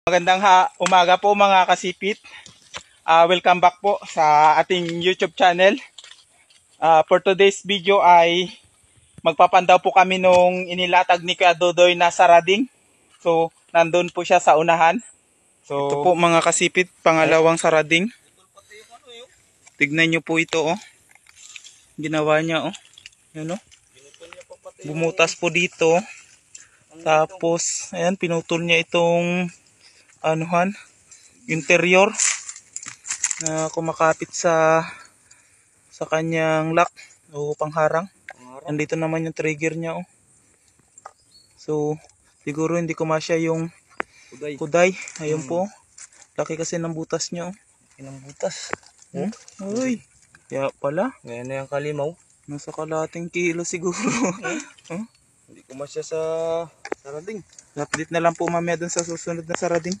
Magandang umaga po mga kasipit. Welcome back po sa ating YouTube channel. For today's video ay magpapandaw po kami nung inilatag ni Kuya Dodoy na sarading. So, nandun po siya sa unahan. So, ito po mga kasipit, pangalawang sarading. Tignan nyo po ito, oh. Ginawa niya, oh. Yan, oh. Bumutas po dito. Tapos, ayan, pinutol niya itong interior na kumakapit sa kanyang lock o pangharang. Andito naman yung trigger niya, oh. So, siguro hindi kumasya yung kuday. Ayun po. Laki kasi ng butas niya, oh. Ng butas. Uy. Kaya pala. Ngayon na yung kalimaw. Nasa kalating kilo siguro. Hindi kumasya sa sarading. Update na lang po mamaya dun sa susunod na sarading.